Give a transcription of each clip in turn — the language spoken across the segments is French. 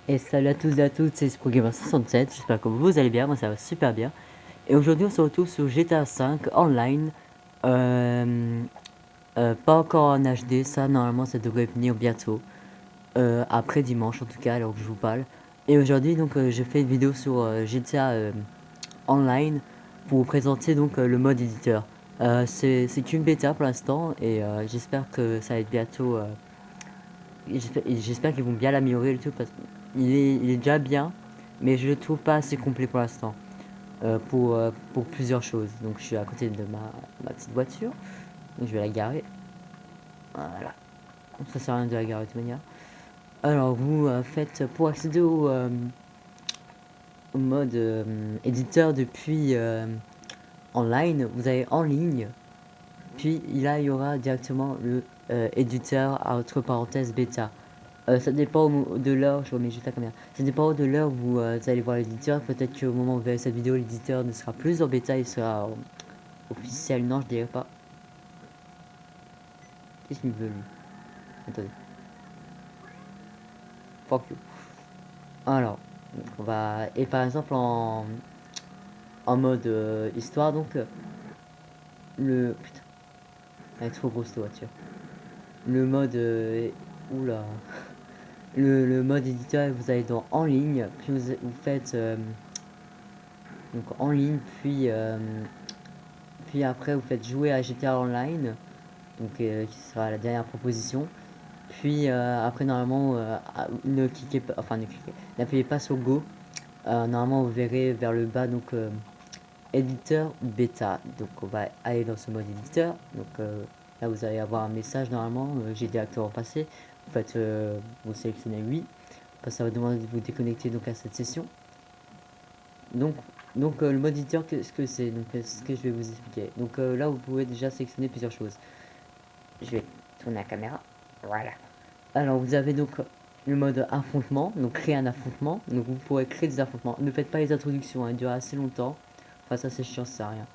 Et salut à tous et à toutes, c'est SproGamer67, j'espère que vous allez bien, moi ça va super bien. Et aujourd'hui on se retrouve sur GTA 5 Online, euh, pas encore en HD, ça normalement ça devrait venir bientôt, après dimanche en tout cas alors que je vous parle. Et aujourd'hui donc je fais une vidéo sur GTA Online pour vous présenter donc le mode éditeur. C'est qu'une bêta pour l'instant et j'espère que ça va être bientôt, j'espère qu'ils vont bien l'améliorer le tout parce qu'il est déjà bien, mais je le trouve pas assez complet pour l'instant. Pour plusieurs choses. Donc je suis à côté de ma petite voiture. Donc je vais la garer. Voilà. Ça sert à rien de la garer de toute manière. Alors vous faites pour accéder au mode éditeur depuis online, vous allez en ligne. Puis là il y aura directement le éditeur entre parenthèses bêta. Ça dépend de l'heure, je remets juste la caméra. Ça dépend de l'heure où vous allez voir l'éditeur. Peut-être qu'au moment où vous verrez cette vidéo, l'éditeur ne sera plus en bêta, il sera officiel. Non, je dirais pas. Qu'est-ce qu'il veut lui? Attendez. Fuck you. Alors, on va. Et par exemple, en mode histoire, donc, le. Putain, elle est trop grosse cette voiture. Le mode. Oula. Le mode éditeur, vous allez dans en ligne, puis vous faites. Donc en ligne, puis après, vous faites jouer à GTA Online, donc qui sera la dernière proposition. Puis après, normalement, ne cliquez pas. Enfin, ne cliquez. N'appuyez pas sur Go. Normalement, vous verrez vers le bas, donc éditeur bêta. Donc on va aller dans ce mode éditeur. Donc là vous allez avoir un message normalement. J'ai directement passé. En fait, vous sélectionnez oui. Après, ça va demander de vous déconnecter donc à cette session. Donc, le mode éditeur, qu'est-ce que c'est? Donc ce que je vais vous expliquer. Donc là vous pouvez déjà sélectionner plusieurs choses. Je vais tourner la caméra. Voilà. Alors vous avez donc le mode affrontement, donc créer un affrontement. Donc vous pourrez créer des affrontements. Ne faites pas les introductions, hein, elles durent assez longtemps. Enfin ça c'est chiant, ça sert à rien.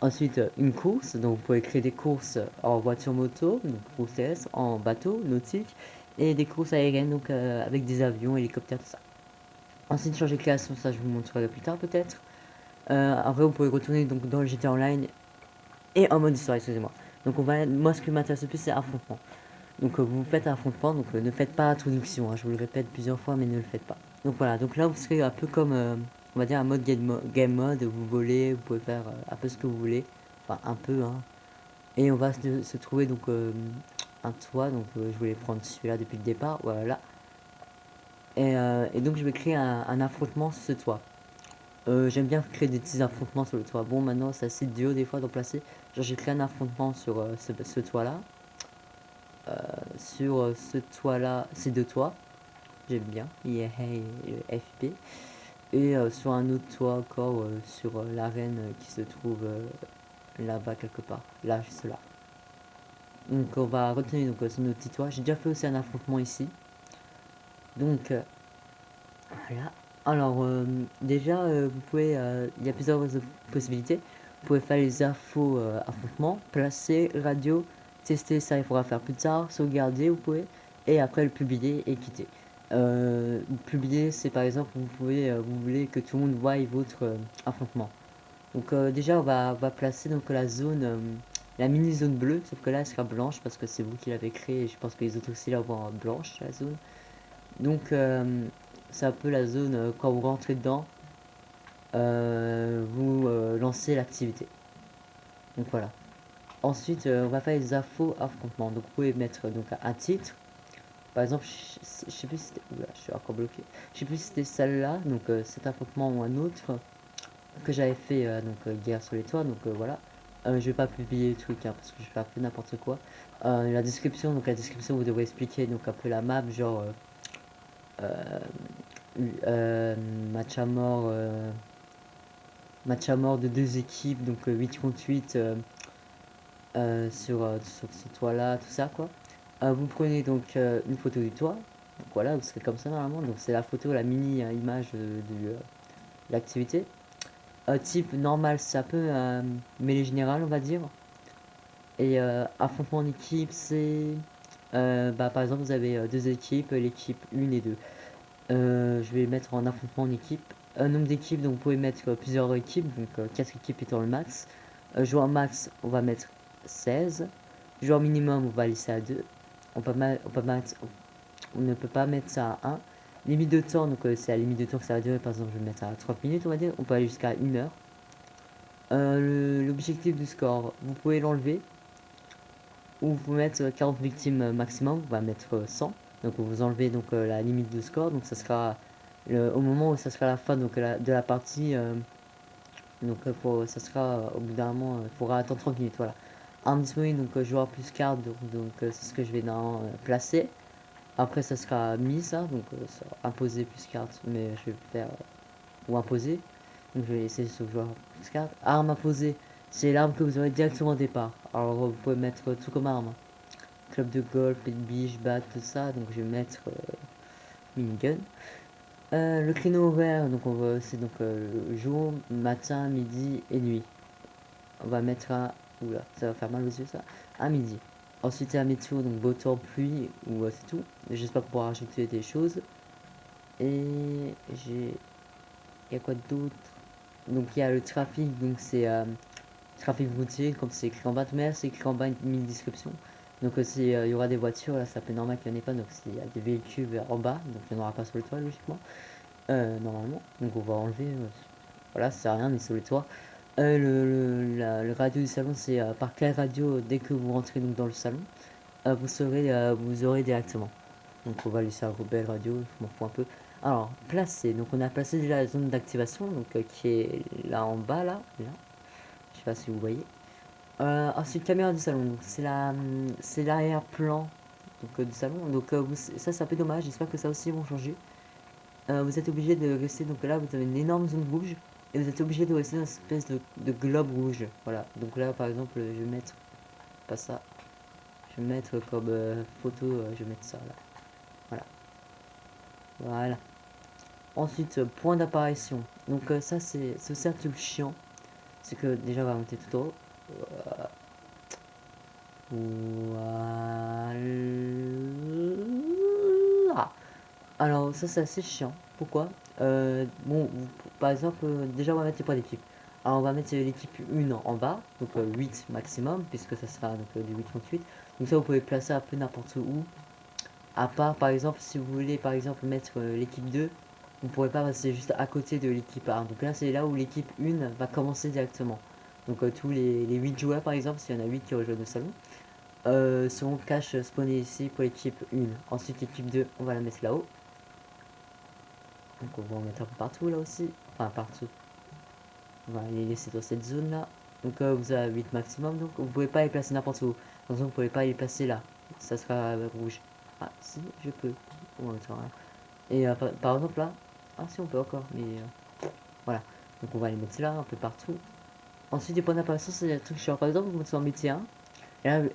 Ensuite une course, donc vous pouvez créer des courses en voiture moto, donc course TS, en bateau, nautique, et des courses aériennes, donc avec des avions, hélicoptères, tout ça. Ensuite changer de création, ça je vous montrerai plus tard peut-être. Après vous pouvez retourner donc dans le GTA Online et en mode histoire, excusez-moi. Donc moi ce qui m'intéresse le plus c'est affrontement. Donc vous faites un affrontement, donc ne faites pas introduction, hein, je vous le répète plusieurs fois, mais ne le faites pas. Donc voilà, donc là vous serez un peu comme, on va dire un mode game mode, vous volez, vous pouvez faire un peu ce que vous voulez, enfin un peu, hein. Et on va se trouver donc un toit, donc je voulais prendre celui-là depuis le départ, voilà. Et donc je vais créer un affrontement sur ce toit. J'aime bien créer des petits affrontements sur le toit. Bon maintenant c'est assez dur des fois d'en placer. Genre j'ai créé un affrontement sur ce toit-là. Sur ce toit-là, ces deux toits. J'aime bien, yeah, hey, FP. Et sur un autre toit encore, sur l'arène qui se trouve là-bas quelque part. Là, juste là. Donc on va retenir donc, sur notre petit toit. J'ai déjà fait aussi un affrontement ici. Donc voilà. Alors déjà, vous pouvez, il y a plusieurs possibilités. Vous pouvez faire les infos affrontement, placer, radio, tester, ça il faudra faire plus tard, sauvegarder, vous pouvez, et après le publier et quitter. Publier, c'est par exemple, vous voulez que tout le monde voie votre affrontement. Donc déjà, on va placer donc la zone, la mini zone bleue, sauf que là, elle sera blanche parce que c'est vous qui l'avez créée et je pense que les autres aussi la voient blanche, la zone. Donc c'est un peu la zone, quand vous rentrez dedans, vous lancez l'activité. Donc voilà. Ensuite, on va faire les infos affrontement. Donc vous pouvez mettre donc un titre. Par exemple, je sais plus si c'était. Oula, je suis encore bloqué. Je sais plus si c'était celle-là, donc cet affrontement ou un autre que j'avais fait donc guerre sur les toits. Donc voilà. Je vais pas publier le truc hein, parce que je fais un peu n'importe quoi. La description, donc la description vous devrez expliquer donc un peu la map, genre euh, euh, match à mort, match à mort de deux équipes, donc 8 contre 8 sur ce toit là, tout ça quoi. Vous prenez donc une photo du toit, donc voilà, vous serez comme ça normalement, donc c'est la photo, la mini image de l'activité. Type normal, c'est un peu mêlée générale, on va dire. Et affrontement en équipe, c'est bah, par exemple, vous avez deux équipes, l'équipe 1 et 2. Je vais mettre en affrontement en équipe. Nombre d'équipes, donc vous pouvez mettre plusieurs équipes, donc 4 équipes étant le max. Joueur max, on va mettre 16. Joueur minimum, on va laisser à 2. On ne peut pas mettre ça à 1. Limite de temps, donc c'est la limite de temps que ça va durer. Par exemple, je vais mettre à 30 minutes, on va dire. On peut aller jusqu'à 1 heure. L'objectif du score, vous pouvez l'enlever. Ou vous mettre 40 victimes maximum, on va mettre 100. Donc vous enlevez donc la limite de score. Donc ça sera au moment où ça sera la fin donc, de la partie. Donc ça sera au bout d'un moment, il faudra attendre 30 minutes. Voilà. Arme disponible, donc joueur plus carte. Donc c'est ce que je vais placer. Après ça sera mis ça, donc ça, imposer plus carte, mais je vais faire ou imposer. Donc je vais laisser ce joueur plus carte. Arme imposée, c'est l'arme que vous aurez directement au départ. Alors vous pouvez mettre tout comme arme. Club de golf, les biches, bat, tout ça. Donc je vais mettre minigun. Le créneau horaire, donc on va c'est donc jour, matin, midi et nuit. On va mettre à oula, ça va faire mal aux yeux ça. À midi. Ensuite la météo, donc beau temps, pluie ou c'est tout. J'espère qu'on pourra rajouter des choses. Et il y a quoi d'autre? Donc il y a le trafic, donc c'est trafic routier, comme c'est écrit en bas de mer, c'est écrit en bas une mini description. Donc il y aura des voitures, là c'est un peu normal qu'il n'y en ait pas, donc il y a des véhicules vers en bas, donc il n'y en aura pas sur le toit logiquement, normalement. Donc on va enlever, voilà, ça sert à rien, mais sur le toit. Le radio du salon, c'est par quelle radio, dès que vous rentrez donc, dans le salon, vous aurez directement. Donc on va laisser un belle radio, je m'en fous un peu. Alors, placer, donc on a placé déjà la zone d'activation, donc qui est là en bas, là. Je sais pas si vous voyez. Ensuite, caméra du salon, donc c'est l'arrière-plan donc, du salon. Donc ça c'est un peu dommage, j'espère que ça aussi vont changer. Vous êtes obligé de rester, donc là vous avez une énorme zone rouge. Et vous êtes obligé de rester dans une espèce de globe rouge. Voilà, donc là par exemple, je vais mettre, pas ça, je vais mettre comme photo, je vais mettre ça là. Voilà. Voilà. Ensuite, point d'apparition. Donc ça c'est aussi un truc chiant. C'est que déjà on va monter tout en haut. Voilà. Alors ça c'est assez chiant. Pourquoi? Bon, par exemple, déjà on va mettre les points d'équipe. Alors on va mettre l'équipe 1 en bas, donc 8 maximum, puisque ça sera donc, du 8 contre 8. Donc ça vous pouvez placer un peu n'importe où. À part par exemple si vous voulez par exemple mettre l'équipe 2, vous ne pourrez pas passer juste à côté de l'équipe 1. Donc là c'est là où l'équipe 1 va commencer directement. Donc tous les 8 joueurs par exemple, s'il y en a 8 qui rejoignent le salon, seront cash spawnés ici pour l'équipe 1. Ensuite l'équipe 2, on va la mettre là-haut. Donc on va en mettre un peu partout là aussi. Enfin partout. On va les laisser dans cette zone là. Donc vous avez 8 maximum. Donc vous pouvez pas les placer n'importe où. Par exemple vous pouvez pas les placer là. Ça sera rouge. Ah si je peux. Oh, attends, hein. Et par exemple là. Ah si on peut encore. Mais voilà. Donc on va les mettre là un peu partout. Ensuite les points d'apparition c'est des trucs chiants. Par exemple vous mettez en métier 1.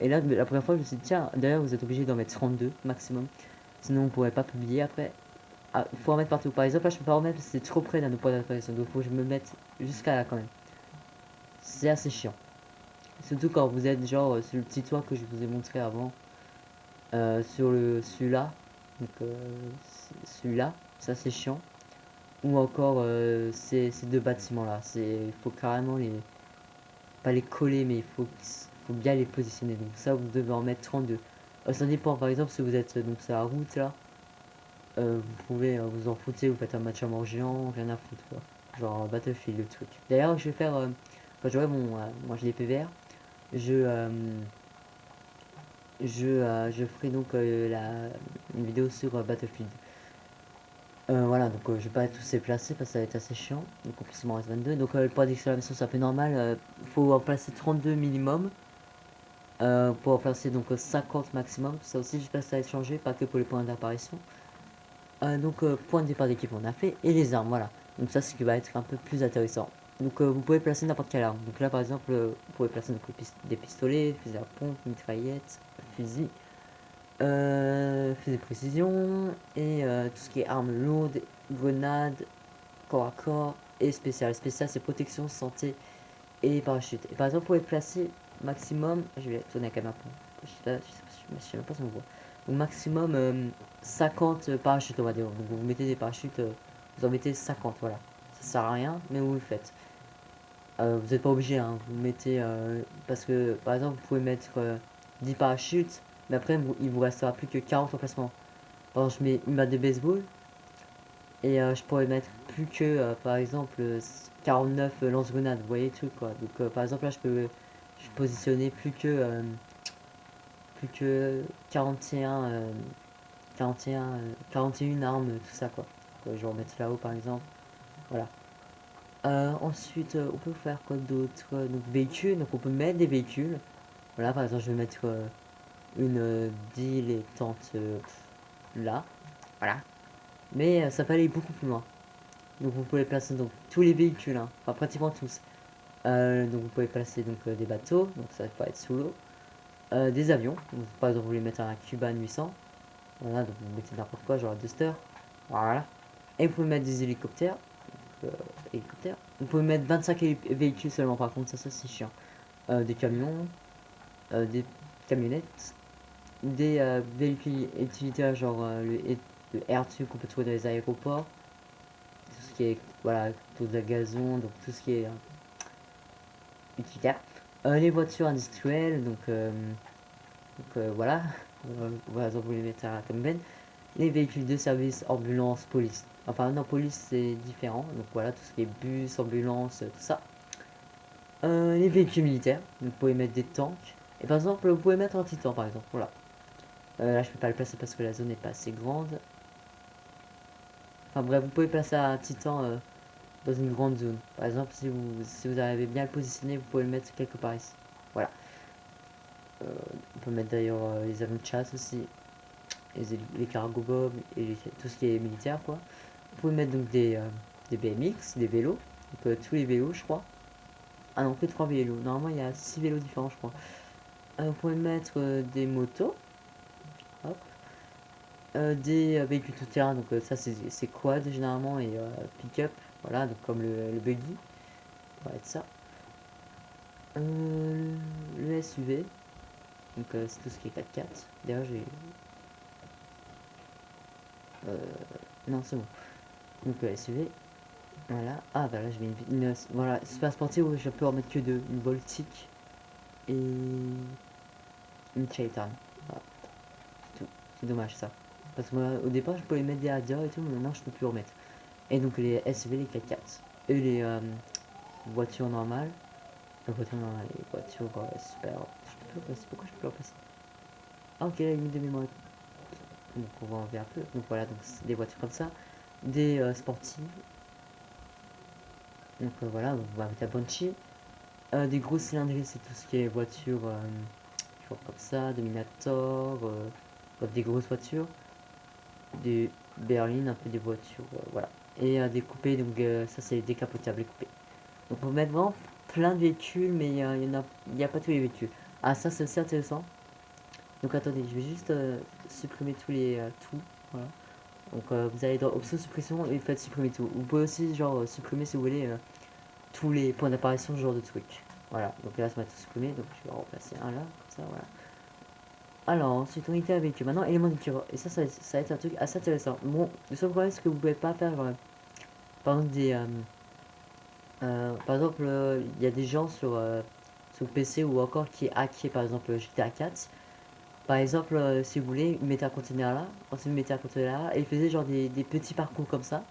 Et là la première fois je me suis dit tiens d'ailleurs vous êtes obligé d'en mettre 32 maximum. Sinon on pourrait pas publier après. Ah, faut en mettre partout. Par exemple, là, je peux pas en mettre parce que c'est trop près d'un point d'apparition. Donc, faut que je me mette jusqu'à là quand même. C'est assez chiant. Surtout quand vous êtes genre sur le petit toit que je vous ai montré avant. Sur celui-là. Donc, celui-là. Ça, c'est chiant. Ou encore ces deux bâtiments-là. Il faut carrément les. Pas les coller, mais faut bien les positionner. Donc, ça, vous devez en mettre 32. Ça dépend. Par exemple, si vous êtes donc sur la route là. Vous pouvez vous en foutre, vous faites un match à mort géant, rien à foutre quoi. Genre Battlefield le truc. D'ailleurs je vais faire, quand j'aurai moi j'ai des PVR, je, je ferai donc une vidéo sur Battlefield. Voilà, donc je vais pas tous les placer parce que ça va être assez chiant. Donc en plus il m'en reste 22. Donc le point d'exclamation c'est un peu normal. Faut en placer 32 minimum. Pour en placer donc 50 maximum. Ça aussi j'espère que ça va être changé, pas que pour les points d'apparition. Donc point de départ d'équipe on a fait et les armes voilà, donc ça c'est ce qui va être un peu plus intéressant. Donc vous pouvez placer n'importe quelle arme. Donc là par exemple vous pouvez placer donc, des pistolets, fusil à pompe, mitraillettes, fusil, fusil de précision et tout ce qui est armes lourdes, grenades, corps à corps et spécial. Spécial c'est protection, santé et parachute. Et par exemple vous pouvez placer maximum, je vais tourner la caméra pour, je sais même pas si on voit. Au maximum 50 parachutes, on va dire. Donc vous mettez des parachutes, vous en mettez 50, voilà. Ça sert à rien, mais vous le faites. Vous n'êtes pas obligé, hein. Vous mettez, parce que par exemple, vous pouvez mettre 10 parachutes, mais après, il vous restera plus que 40 emplacements. Alors, je mets une batte de baseball, et je pourrais mettre plus que, par exemple, 49 lance-grenades, vous voyez le truc, quoi. Donc, par exemple, là, je peux positionner plus que 41, 41 armes, tout ça, quoi. Donc, je vais en mettre là-haut, par exemple. Voilà. Ensuite, on peut faire quoi d'autre? Donc, véhicules, donc on peut mettre des véhicules. Voilà, par exemple, je vais mettre une dilettante là. Voilà. Mais ça peut aller beaucoup plus loin. Donc, vous pouvez placer donc tous les véhicules, hein, enfin pratiquement tous. Donc, vous pouvez placer donc des bateaux, donc ça va être sous l'eau. Des avions, donc, par exemple, vous voulez mettre un Cuban 800. Voilà, donc vous mettez n'importe quoi, genre un Duster. Voilà. Et vous pouvez mettre des hélicoptères. euh, hélicoptères. Vous pouvez mettre 25 véhicules seulement, par contre, ça c'est chiant. Des camions, des camionnettes, des véhicules utilitaires, genre le air-tube qu'on peut trouver dans les aéroports. Tout ce qui est, voilà, tout de gazon, donc tout ce qui est utilitaire. Les voitures industrielles, voilà. Voilà, donc vous les mettez à comme ben. Les véhicules de service, ambulance, police. Enfin, non, police c'est différent. Donc voilà, tout ce qui est bus, ambulance, tout ça. Les véhicules militaires, vous pouvez mettre des tanks. Et par exemple, vous pouvez mettre un titan par exemple. Voilà. Là, je peux pas le placer parce que la zone n'est pas assez grande. Enfin bref, vous pouvez placer un titan dans une grande zone. Par exemple, si vous arrivez bien à le positionner, vous pouvez le mettre quelque part ici. Voilà. On peut mettre d'ailleurs les avions de chasse aussi, les cargo bob et tout ce qui est militaire quoi. Vous pouvez mettre donc des BMX, des vélos, donc tous les vélos je crois. Ah non, que 3 vélos. Normalement il y a 6 vélos différents je crois. Vous pouvez mettre des motos, hop. Des véhicules tout-terrain, donc ça c'est quad généralement et pick-up, voilà, donc comme le buggy, ça va être ça. Le SUV, donc c'est tout ce qui est 4x4. D'ailleurs j'ai... Euh, non c'est bon. Donc le SUV, voilà. Ah bah là je mets voilà, super sportive où je peux en mettre que deux, une Voltic et une Chaetan. Voilà, c'est tout. C'est dommage ça. Parce que moi au départ je pouvais mettre des Harrier et tout, mais maintenant je peux plus en remettre. Et donc les SUV, les 4x4. Et les voitures normales. Les voitures normales, les voitures super. Je peux plus le passer. Pourquoi je peux plus le passer? Ah ok, la limite de mémoire. Donc on va enlever un peu. Donc voilà, donc des voitures comme ça. Des sportives. Donc voilà, on va mettre la Banshee. Des gros cylindriques, c'est tout ce qui est voiture genre comme ça, Dominator, des grosses voitures, des berlines, un peu des voitures, voilà. Et des coupés, donc ça c'est décapotable, les coupés. Donc on peut mettre vraiment plein de véhicules, mais il y a pas tous les véhicules. Ah ça c'est aussi intéressant. Donc attendez, je vais juste supprimer tous les tout. Voilà. Donc vous allez dans option suppression et faites supprimer tout. Vous pouvez aussi genre supprimer si vous voulez tous les points d'apparition, ce genre de trucs. Voilà, donc là ça m'a tout supprimé, donc je vais en remplacer un là, comme ça, voilà. Alors, ensuite on était avec maintenant éléments d'écrire. Et ça va être un truc assez intéressant. Bon, le seul problème c'est que vous pouvez pas faire par exemple par exemple, il y a des gens sur PC ou encore qui hackent par exemple GTA 4. Par exemple, si vous voulez, vous mettez un conteneur là, ensuite vous mettez un conteneur là, et il faisait genre des petits parcours comme ça.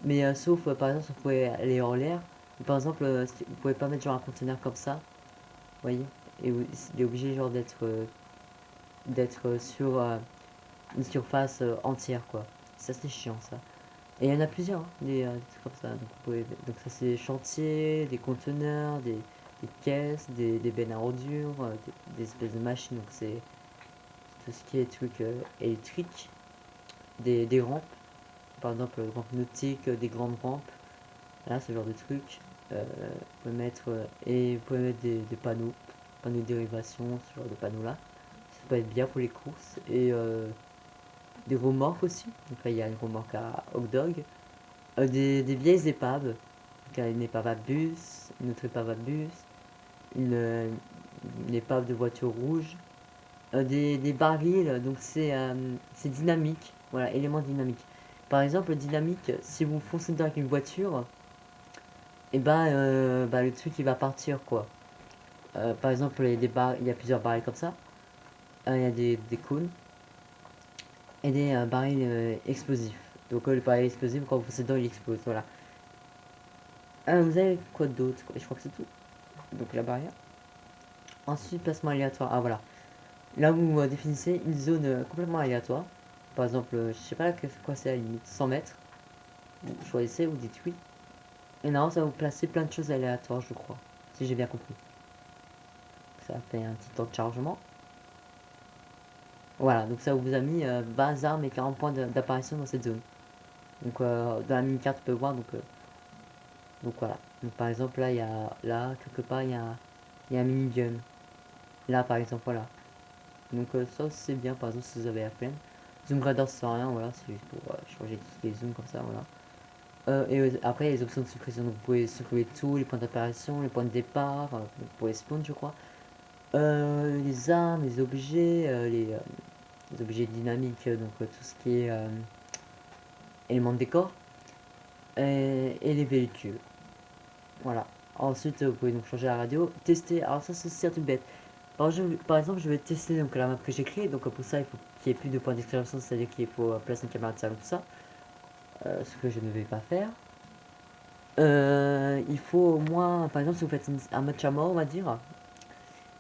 Mais sauf, par exemple, si vous pouvez aller en l'air, ou par exemple, vous pouvez pas mettre genre un conteneur comme ça, vous voyez, et il est obligé genre d'être sur une surface entière quoi. Ça c'est chiant ça. Et il y en a plusieurs, hein, des trucs comme ça. Donc ça c'est des chantiers, des conteneurs, des caisses, des bennes à ordures, des espèces de machines. Donc c'est tout ce qui est trucs électriques, des rampes, par exemple rampes nautiques, des grandes rampes. Là, ce genre de trucs. Vous pouvez mettre, et vous pouvez mettre des panneaux de dérivation, ce genre de panneaux là. Ça peut être bien pour les courses. Et des remorques aussi. Donc là, il y a une remorque à hot dog. Des vieilles épaves. Donc, il y a une épave à bus, une autre épave à bus, une, une épave de voiture rouge, des barils, donc c'est dynamique, voilà, élément dynamique. Par exemple, dynamique, si vous foncez dedans avec une voiture, et bah, le truc il va partir quoi. Par exemple, il y a plusieurs barils comme ça. Il y a des cônes et des barils explosifs. Donc le baril explosif, quand vous foncez dedans, il explose, voilà. Vous avez quoi d'autre? Je crois que c'est tout. Donc la barrière. Ensuite, placement aléatoire. Ah voilà. Là, vous définissez une zone complètement aléatoire. Par exemple, je sais pas quoi c'est à la limite, 100 mètres. Vous choisissez, vous dites oui. Et non, ça va vous placer plein de choses aléatoires, je crois. Si j'ai bien compris. Ça fait un petit temps de chargement. Voilà, donc ça vous a mis 20 armes et 40 points d'apparition dans cette zone. Donc dans la mini-carte, tu peux voir. Donc voilà. Donc par exemple, là, là quelque part, il y a un mini-gun. Là, par exemple, voilà. Donc ça, c'est bien, par exemple, si vous avez la flemme. Zoom radar, ça sert à rien, voilà. C'est juste pour changer tous les zooms comme ça, voilà. Après, il y a les options de suppression. Donc vous pouvez supprimer tout, les points d'apparition, les points de départ. Vous pouvez spawn, je crois. Les armes, les objets, les objets dynamiques, donc tout ce qui est éléments de décor. Et les véhicules. Voilà. Ensuite, vous pouvez donc changer la radio, tester. Alors ça, c'est tout bête. Par exemple, je vais tester donc la map que j'ai créée. Donc pour ça, il faut qu'il y ait plus de points d'exclamation, c'est-à-dire qu'il faut placer une caméra de salon, tout ça. Ce que je ne vais pas faire. Il faut au moins, par exemple, si vous faites un match à mort, on va dire,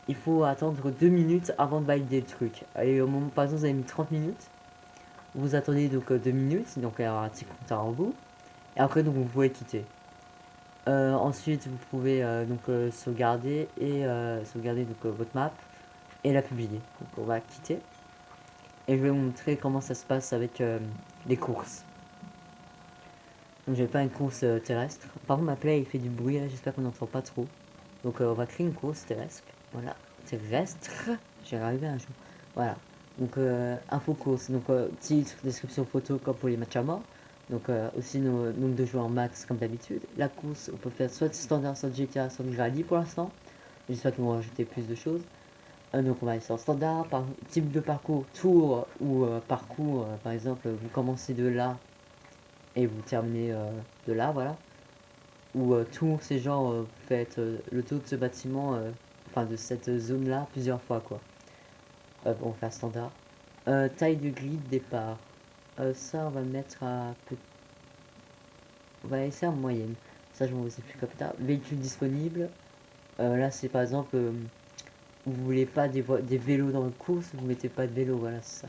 il faut attendre 2 minutes avant de valider le truc. Et au moment, par exemple, vous avez mis 30 minutes. Vous attendez donc 2 minutes, donc il y aura un petit compteur en bout. Et après, donc vous pouvez quitter. Ensuite, vous pouvez donc sauvegarder et sauvegarder donc, votre map et la publier. Donc on va quitter et je vais vous montrer comment ça se passe avec les courses. Donc je vais faire une course terrestre. Par contre ma play il fait du bruit là, j'espère qu'on n'entend pas trop. Donc on va créer une course terrestre. Voilà, terrestre. J'y arrivé un jour. Voilà. Donc info course. Donc titre, description photo comme pour les matchs à mort. Donc aussi nos nombre de joueurs max comme d'habitude. La course on peut faire soit standard, soit GTA, soit rallye pour l'instant. J'espère qu'ils vont rajouter plus de choses. Donc on va aller sur standard, type de parcours, tour ou parcours, par exemple, vous commencez de là et vous terminez de là, voilà. Ou tour, c'est genre, vous faites le tour de ce bâtiment, enfin de cette zone-là plusieurs fois, quoi. On va faire standard. Taille de grille de départ. Ça, on va le mettre à... On va laisser en moyenne. Ça, je m'en vais plus comme ça. Véhicule disponible. Là, c'est par exemple... vous voulez pas des vélos dans le course, vous mettez pas de vélo, voilà, c'est ça.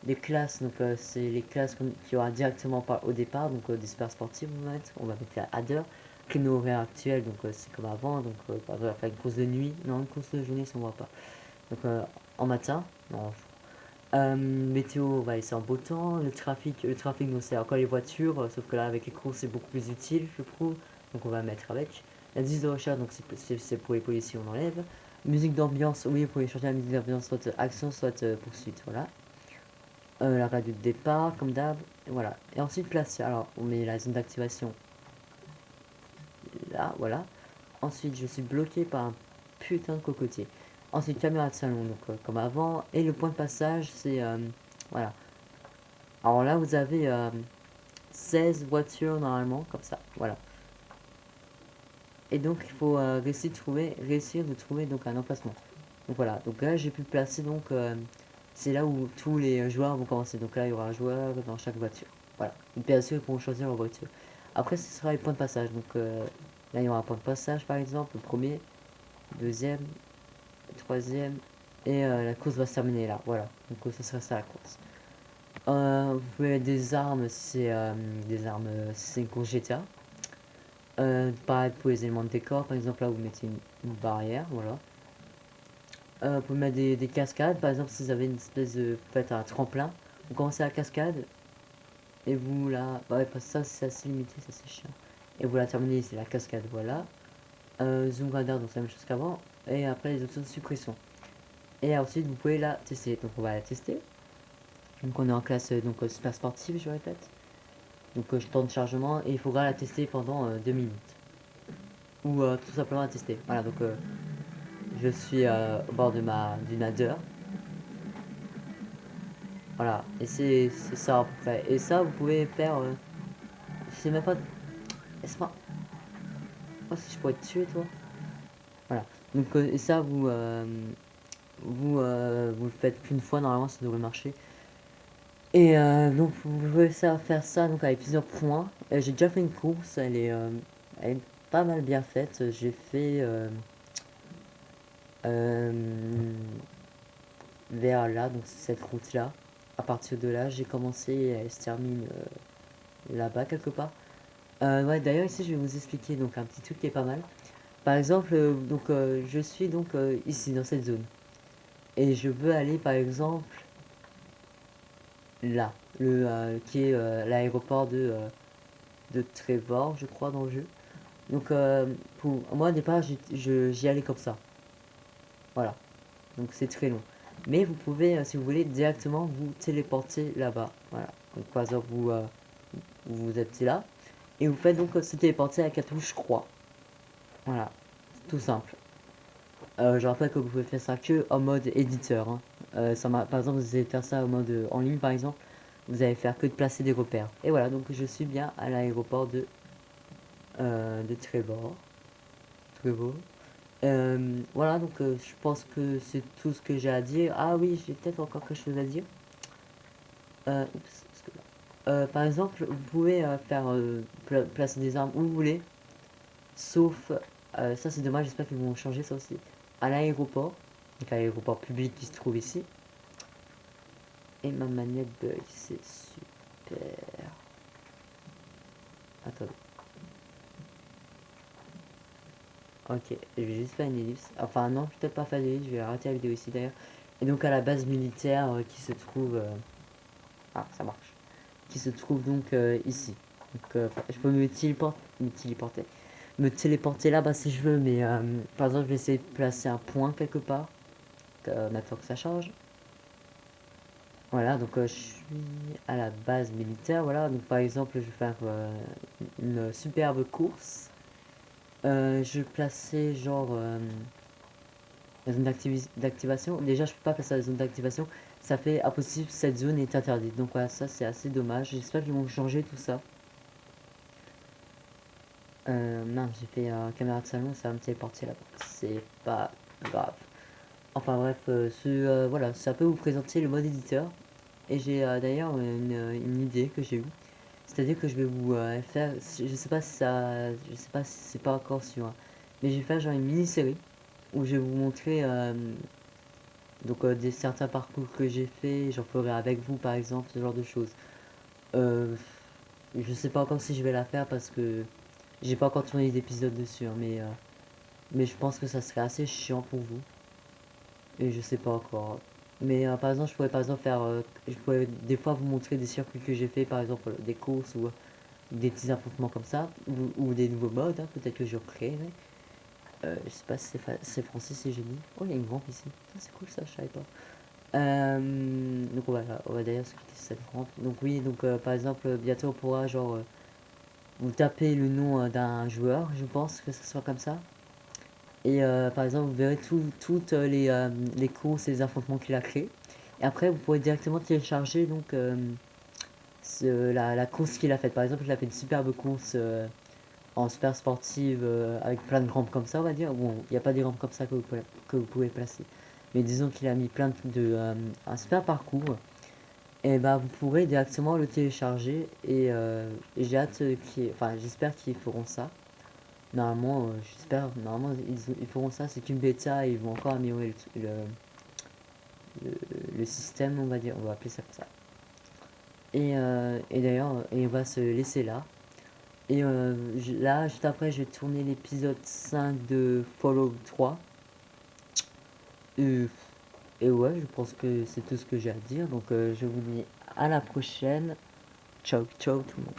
Les classes, donc c'est les classes qui aura directement au départ, donc des super sportifs, on va mettre la adder. Créneau horaire actuel, donc c'est comme avant, donc par exemple, on va faire une course de nuit, non, une course de journée, ça on voit pas. Donc en matin, non. Météo, on va laisser en beau temps. Le trafic, donc c'est encore les voitures, sauf que là, avec les courses, c'est beaucoup plus utile, je trouve. Donc on va mettre avec. L'indice de recherche, donc c'est pour les policiers, on enlève. Musique d'ambiance, oui, vous pouvez changer la musique d'ambiance, soit action, soit poursuite, voilà. La radio de départ, comme d'hab, voilà. Et ensuite, place, alors, on met la zone d'activation là, voilà. Ensuite, je suis bloqué par un putain de cocotier. Ensuite, caméra de salon, donc comme avant. Et le point de passage, c'est, voilà. Alors là, vous avez 16 voitures normalement, comme ça, voilà. Et donc, il faut réussir de trouver donc un emplacement. Donc voilà, donc là j'ai pu placer donc c'est là où tous les joueurs vont commencer. Donc là il y aura un joueur dans chaque voiture. Voilà. Et bien sûr ils pourront choisir leur voiture. Après ce sera les points de passage. Donc là il y aura un point de passage par exemple, le premier, deuxième, le troisième. Et la course va se terminer là. Voilà. Donc ce sera ça la course. Vous pouvez mettre des armes si c'est si c'est une course GTA. Pareil pour les éléments de décor, par exemple là vous mettez une barrière, voilà. Vous pouvez mettre des cascades, par exemple si vous avez une espèce de... Vous faites un tremplin, vous commencez la cascade, et vous la... Bah ouais, parce que ça c'est assez limité, ça c'est chiant. Et vous la terminez, c'est la cascade, voilà. Zoom radar, donc c'est la même chose qu'avant. Et après les options de suppression. Et ensuite vous pouvez la tester, donc on va la tester. Donc on est en classe donc super sportive, je répète. Donc temps de chargement, et il faudra la tester pendant 2 minutes. Ou tout simplement la tester. Voilà, donc je suis au bord d'une adder. Voilà, et c'est ça à peu près. Et ça, vous pouvez faire. Je sais même pas. Est-ce pas. Oh, si je pourrais te tuer, toi. Voilà. Donc, et ça, vous le faites qu'une fois, normalement, ça devrait marcher. Et donc, vous pouvez faire ça donc, avec plusieurs points. J'ai déjà fait une course, elle est pas mal bien faite. J'ai fait euh, vers là, donc c'est cette route-là. À partir de là, j'ai commencé et elle se termine là-bas quelque part. Ouais, d'ailleurs, ici, je vais vous expliquer donc un petit truc qui est pas mal. Par exemple, je suis donc ici dans cette zone et je veux aller par exemple là, qui est l'aéroport de Trevor, je crois, dans le jeu. Donc, pour moi, au départ, j'y allais comme ça. Voilà. Donc, c'est très long. Mais vous pouvez, si vous voulez, directement vous téléporter là-bas. Voilà. Donc, par exemple, vous êtes là et vous faites donc se téléporter avec la touche croix. Voilà. Tout simple. Je rappelle que vous pouvez faire ça que en mode éditeur, hein. Par exemple, vous allez faire ça en mode en ligne, par exemple. Vous allez faire que de placer des repères. Et voilà, donc je suis bien à l'aéroport de Trevor. Trevor. Voilà, donc je pense que c'est tout ce que j'ai à dire. Ah oui, j'ai peut-être encore quelque chose à dire. Oups, par exemple, vous pouvez placer des armes où vous voulez, sauf, ça c'est dommage, j'espère qu'ils vont changer ça aussi, à l'aéroport, donc à l'aéroport public qui se trouve ici. Et ma manette bug, c'est super. Attendez. Ok, je vais juste faire une ellipse. Enfin non, je vais peut-être pas faire d'ellipse, je vais arrêter la vidéo ici d'ailleurs. Et donc à la base militaire qui se trouve... Ah, ça marche. Qui se trouve donc ici. Donc je peux me téléporter là-bas si je veux, mais par exemple je vais essayer de placer un point quelque part. Maintenant que ça change. Voilà, donc je suis à la base militaire, voilà. Donc par exemple je vais faire une superbe course. Je vais placer genre la zone d'activation. Déjà, je peux pas placer la zone d'activation. Ça fait impossible, cette zone est interdite. Donc voilà, ça c'est assez dommage. J'espère qu'ils vont changer tout ça. Mince, j'ai fait caméra de salon, ça va me téléporter là-bas. C'est pas grave. Enfin bref, voilà, ça peut vous présenter le mode éditeur. Et j'ai d'ailleurs une idée que j'ai eue. C'est-à-dire que je vais vous faire, je sais pas si ça, je sais pas si c'est pas encore sûr, hein, mais je vais faire genre une mini-série où je vais vous montrer certains parcours que j'ai fait, j'en ferai avec vous par exemple, ce genre de choses. Euh, je sais pas encore si je vais la faire parce que j'ai pas encore tourné d'épisode dessus, hein, mais je pense que ça serait assez chiant pour vous. Et je sais pas encore. Mais par exemple, je pourrais par exemple je pourrais des fois vous montrer des circuits que j'ai fait, par exemple des courses ou des petits affrontements comme ça, ou des nouveaux modes, hein, peut-être que je recréerai. Je sais pas si c'est français si j'ai dit. Oh, il y a une rampe ici. C'est cool ça, je savais pas. Donc on va d'ailleurs se quitter cette rampe. Donc oui, donc par exemple, bientôt on pourra genre vous taper le nom d'un joueur, je pense que ce soit comme ça. Et par exemple, vous verrez toutes les courses et les affrontements qu'il a créés. Et après, vous pourrez directement télécharger donc la course qu'il a faite. Par exemple, il a fait une superbe course en super sportive avec plein de rampes comme ça, on va dire. Bon, il n'y a pas des rampes comme ça que vous pouvez placer. Mais disons qu'il a mis un super parcours. Et bah, vous pourrez directement le télécharger. Et j'ai hâte enfin, j'espère qu'ils feront ça. Normalement, normalement ils feront ça, c'est une bêta et ils vont encore améliorer le système, on va dire, on va appeler ça comme ça. Et d'ailleurs, on va se laisser là. Et là, juste après, je vais tourner l'épisode 5 de Fallout 3. Et, et ouais, je pense que c'est tout ce que j'ai à dire. Donc je vous dis à la prochaine. Ciao, ciao tout le monde.